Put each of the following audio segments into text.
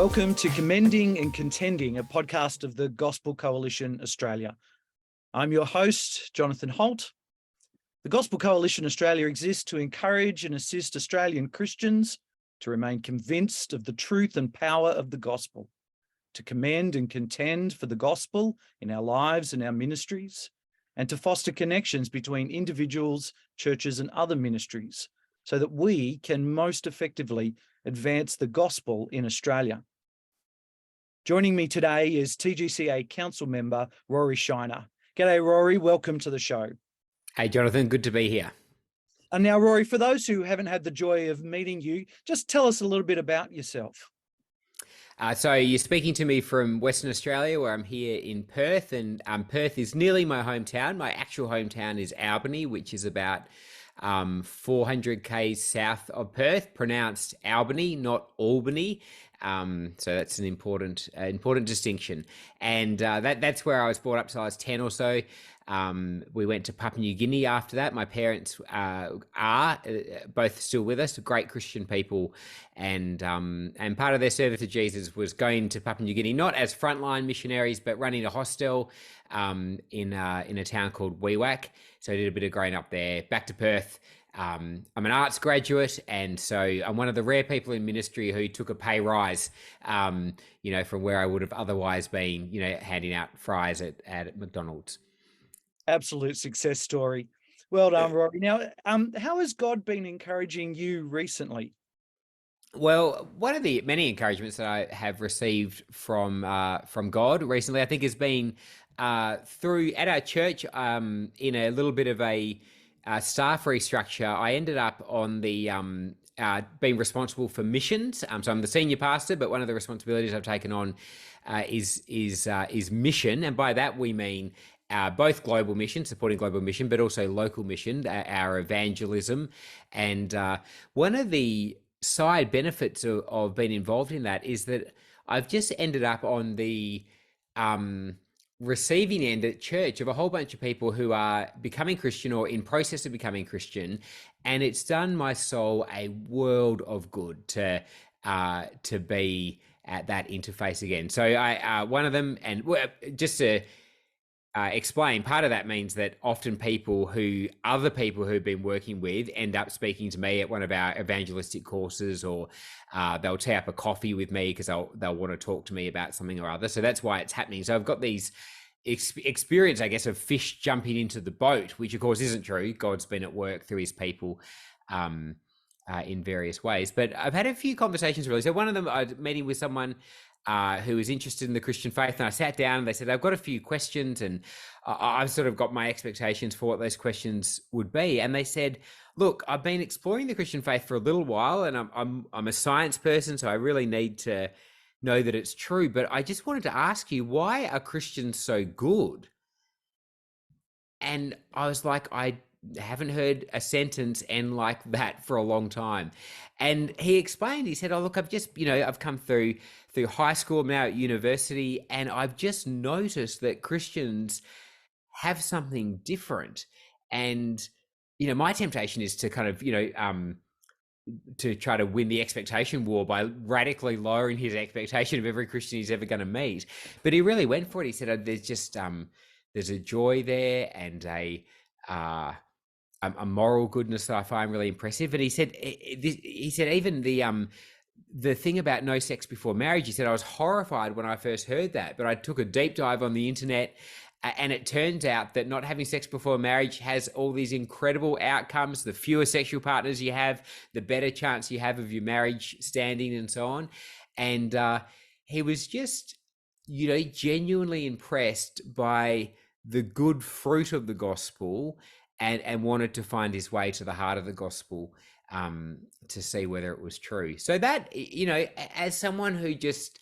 Welcome to Commending and Contending, a podcast of the Gospel Coalition Australia. I'm your host, Jonathan Holt. The Gospel Coalition Australia exists to encourage and assist Australian Christians to remain convinced of the truth and power of the gospel, to commend and contend for the gospel in our lives and our ministries, and to foster connections between individuals, churches, and other ministries so that we can most effectively advance the gospel in Australia. Joining me today is TGCA Council Member Rory Shiner. G'day, Rory. Welcome to the show. Hey, Jonathan. Good to be here. And now, Rory, for those who haven't had the joy of meeting you, just tell us a little bit about yourself. So you're speaking to me from Western Australia, where I'm here in Perth, and Perth is nearly my hometown. My actual hometown is Albany, which is about 400 k's south of Perth, pronounced Albany, not Albany. So that's an important distinction. And that's where I was brought up till I was 10 or so. We went to Papua New Guinea after that. My parents are both still with us, great Christian people, and part of their service to Jesus was going to Papua New Guinea, not as frontline missionaries, but running a hostel in a town called Wewak. So I did a bit of growing up there. Back to Perth. I'm an arts graduate, and so I'm one of the rare people in ministry who took a pay rise, from where I would have otherwise been, handing out fries at McDonald's. Absolute success story. Well done, Rory. Now, how has God been encouraging you recently? Well, one of the many encouragements that I have received from God recently, I think, has been through at our church in a little bit of a staff restructure. I ended up on the being responsible for missions. So I'm the senior pastor, but one of the responsibilities I've taken on is mission, and by that we mean both global mission, supporting global mission, but also local mission, our evangelism. And one of the side benefits of being involved in that is that I've just ended up on the receiving end at church of a whole bunch of people who are becoming Christian or in process of becoming Christian, and it's done my soul a world of good to be at that interface again. So I one of them, and just to explain, part of that means that often other people who've been working with end up speaking to me at one of our evangelistic courses, or they'll tee up a coffee with me because they'll want to talk to me about something or other. So that's why it's happening. So I've got these experience, I guess, of fish jumping into the boat, which of course isn't true. God's been at work through his people in various ways. But I've had a few conversations really. So one of them, I was meeting with someone who was interested in the Christian faith, and I sat down and they said, I've got a few questions, and I've sort of got my expectations for what those questions would be. And they said, look, I've been exploring the Christian faith for a little while, and I'm a science person, so I really need to know that it's true. But I just wanted to ask you, why are Christians so good? And I was like, I haven't heard a sentence end like that for a long time. And he explained, he said, oh, look, I've come through high school, I'm now at university, and I've just noticed that Christians have something different. And, my temptation is to kind of, to try to win the expectation war by radically lowering his expectation of every Christian he's ever going to meet. But he really went for it. He said, oh, there's just, there's a joy there and a moral goodness that I find really impressive. And he said even the thing about no sex before marriage, he said, I was horrified when I first heard that, but I took a deep dive on the internet, and it turns out that not having sex before marriage has all these incredible outcomes. The fewer sexual partners you have, the better chance you have of your marriage standing, and so on. And he was just, genuinely impressed by the good fruit of the gospel, and wanted to find his way to the heart of the gospel to see whether it was true. So that, as someone who just,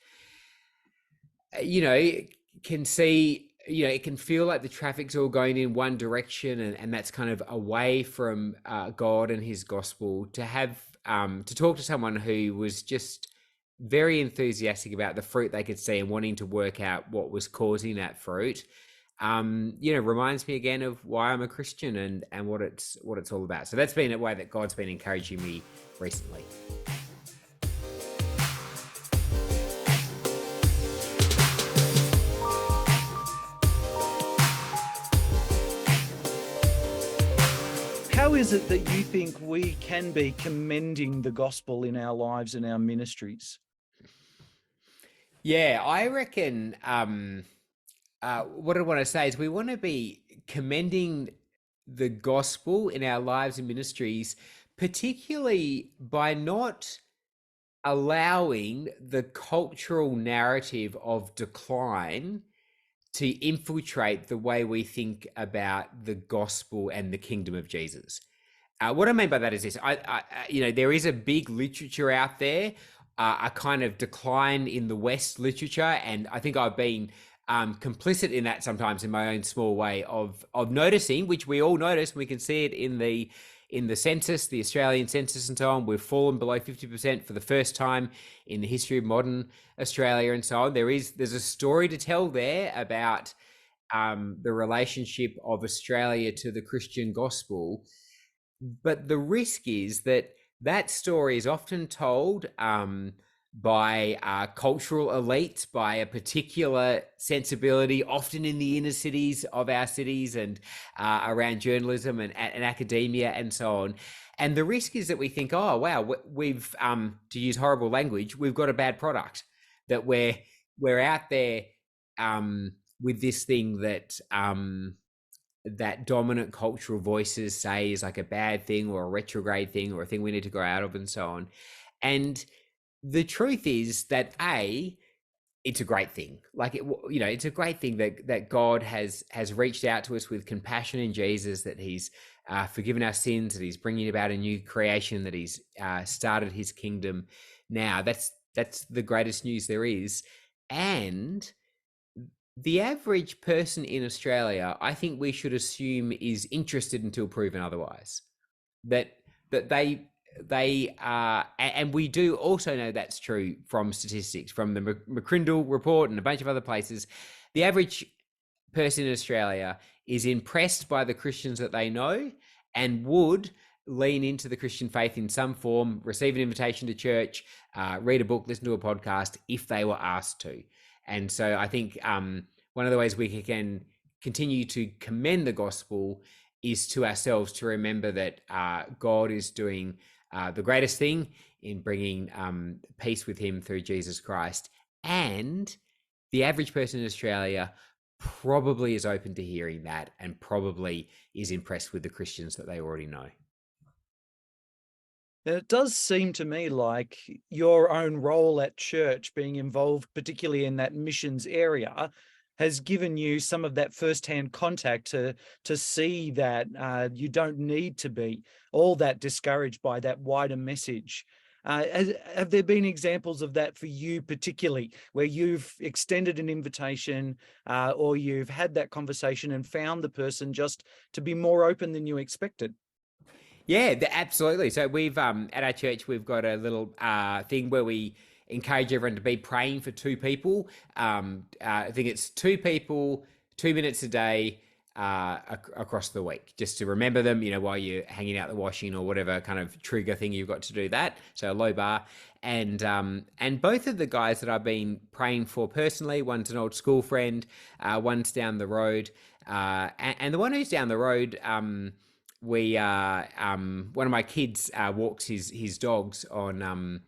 can see, it can feel like the traffic's all going in one direction, and that's kind of away from God and his gospel, to have to talk to someone who was just very enthusiastic about the fruit they could see and wanting to work out what was causing that fruit. Reminds me again of why I'm a Christian and what it's all about. So that's been a way that God's been encouraging me recently. How is it that you think we can be commending the gospel in our lives and our ministries? Yeah, I reckon what I want to say is we want to be commending the gospel in our lives and ministries, particularly by not allowing the cultural narrative of decline to infiltrate the way we think about the gospel and the kingdom of Jesus. What I mean by that is this: there is a big literature out there, a kind of decline in the West literature, and I think I've been complicit in that sometimes in my own small way of noticing, which we all notice. We can see it in the census, the Australian census, and so on. We've fallen below 50% for the first time in the history of modern Australia, and so on. There's a story to tell there about the relationship of Australia to the Christian gospel. But the risk is that that story is often told by cultural elites, by a particular sensibility, often in the inner cities of our cities and around journalism and academia and so on. And the risk is that we think, oh, wow, we've, to use horrible language, we've got a bad product, that we're out there with this thing that dominant cultural voices say is like a bad thing or a retrograde thing or a thing we need to grow out of and so on. And the truth is that it's a great thing. It's a great thing that God has reached out to us with compassion in Jesus, that he's forgiven our sins, that he's bringing about a new creation, that he's started his kingdom now. That's the greatest news there is. And the average person in Australia, I think we should assume, is interested until proven otherwise. That they are, and we do also know that's true from statistics, from the McCrindle report and a bunch of other places. The average person in Australia is impressed by the Christians that they know and would lean into the Christian faith in some form, receive an invitation to church, read a book, listen to a podcast if they were asked to. And so I think one of the ways we can continue to commend the gospel is to ourselves to remember that God is doing the greatest thing in bringing peace with him through Jesus Christ. And the average person in Australia probably is open to hearing that and probably is impressed with the Christians that they already know. It does seem to me like your own role at church, being involved particularly in that missions area, has given you some of that firsthand contact to see that you don't need to be all that discouraged by that wider message. Have there been examples of that for you particularly, where you've extended an invitation or you've had that conversation and found the person just to be more open than you expected? Yeah, absolutely. So we've at our church, we've got a little thing where we encourage everyone to be praying for two people. I think it's two people, 2 minutes a day across the week, just to remember them, while you're hanging out the washing or whatever kind of trigger thing you've got to do that. So a low bar. And both of the guys that I've been praying for personally, one's an old school friend, one's down the road. And the one who's down the road, one of my kids walks his dogs on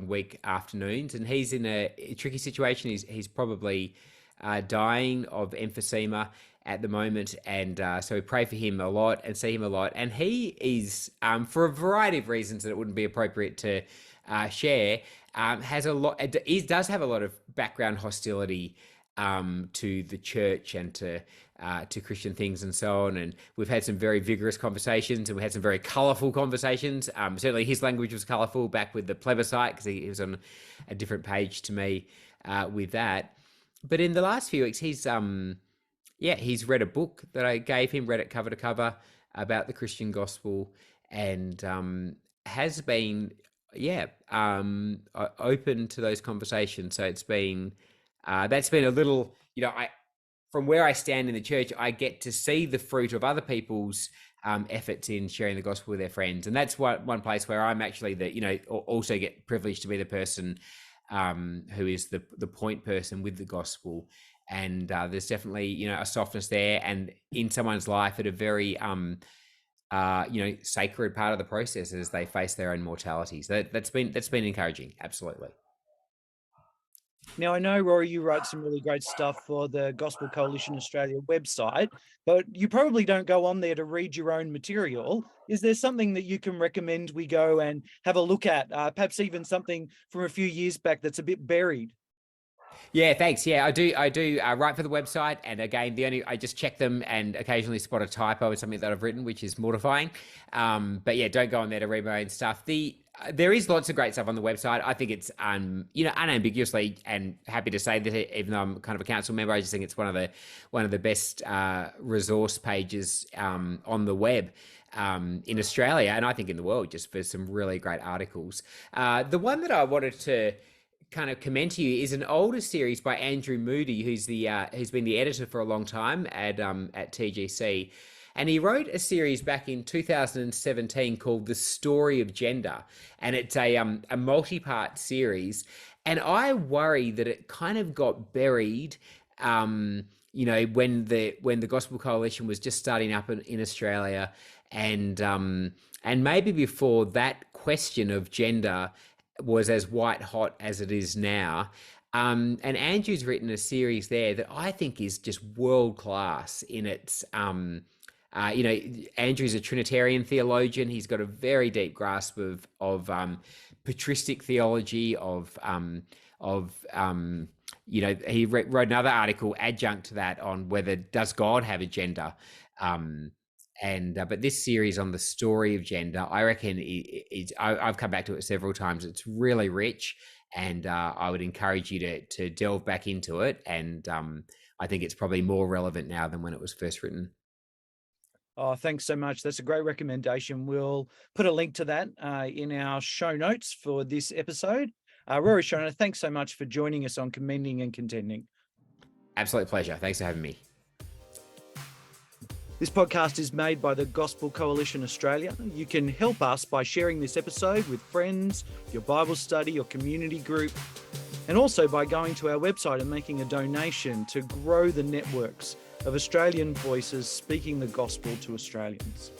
week afternoons, and he's in a tricky situation. He's probably dying of emphysema at the moment, and so we pray for him a lot and see him a lot. And he is, for a variety of reasons that it wouldn't be appropriate to share, has a lot. It does have a lot of background hostility to the church and to Christian things and so on. And we've had some very vigorous conversations, and we had some very colourful conversations. Certainly his language was colourful back with the plebiscite, because he was on a different page to me with that. But in the last few weeks, he's read a book that I gave him, read it cover to cover, about the Christian gospel, and has been open to those conversations. So it's been that's been a little, from where I stand in the church, I get to see the fruit of other people's efforts in sharing the gospel with their friends. And that's one place where I'm actually also get privileged to be the person who is the point person with the gospel. and there's definitely a softness there, and in someone's life at a very sacred part of the process as they face their own mortality. So that's been encouraging. Absolutely. Now, I know, Rory, you write some really great stuff for the Gospel Coalition Australia website, but you probably don't go on there to read your own material. Is there something that you can recommend we go and have a look at? Perhaps even something from a few years back that's a bit buried? Yeah, thanks. Yeah, I do write for the website, and again, I just check them and occasionally spot a typo or something that I've written, which is mortifying. But yeah, don't go on there to read my own stuff. There is lots of great stuff on the website. I think it's unambiguously, and happy to say that, even though I'm kind of a council member, I just think it's one of the best resource pages on the web. In Australia, and I think in the world, just for some really great articles. The one that I wanted to kind of commend to you is an older series by Andrew Moody, who's been the editor for a long time at TGC, and he wrote a series back in 2017 called The Story of Gender, and it's a multi-part series, and I worry that it kind of got buried. When the Gospel Coalition was just starting up in Australia, and maybe before that question of gender was as white hot as it is now. And Andrew's written a series there that I think is just world class in its. Andrew's a Trinitarian theologian. He's got a very deep grasp of patristic theology. He wrote another article adjunct to that on whether does God have a gender. But this series on the story of gender, I reckon I've come back to it several times. It's really rich, and I would encourage you to delve back into it. And I think it's probably more relevant now than when it was first written. Oh, thanks so much. That's a great recommendation. We'll put a link to that in our show notes for this episode. Rory Shona, thanks so much for joining us on Commending and Contending. Absolute pleasure. Thanks for having me. This podcast is made by the Gospel Coalition Australia. You can help us by sharing this episode with friends, your Bible study, your community group, and also by going to our website and making a donation to grow the networks of Australian voices speaking the gospel to Australians.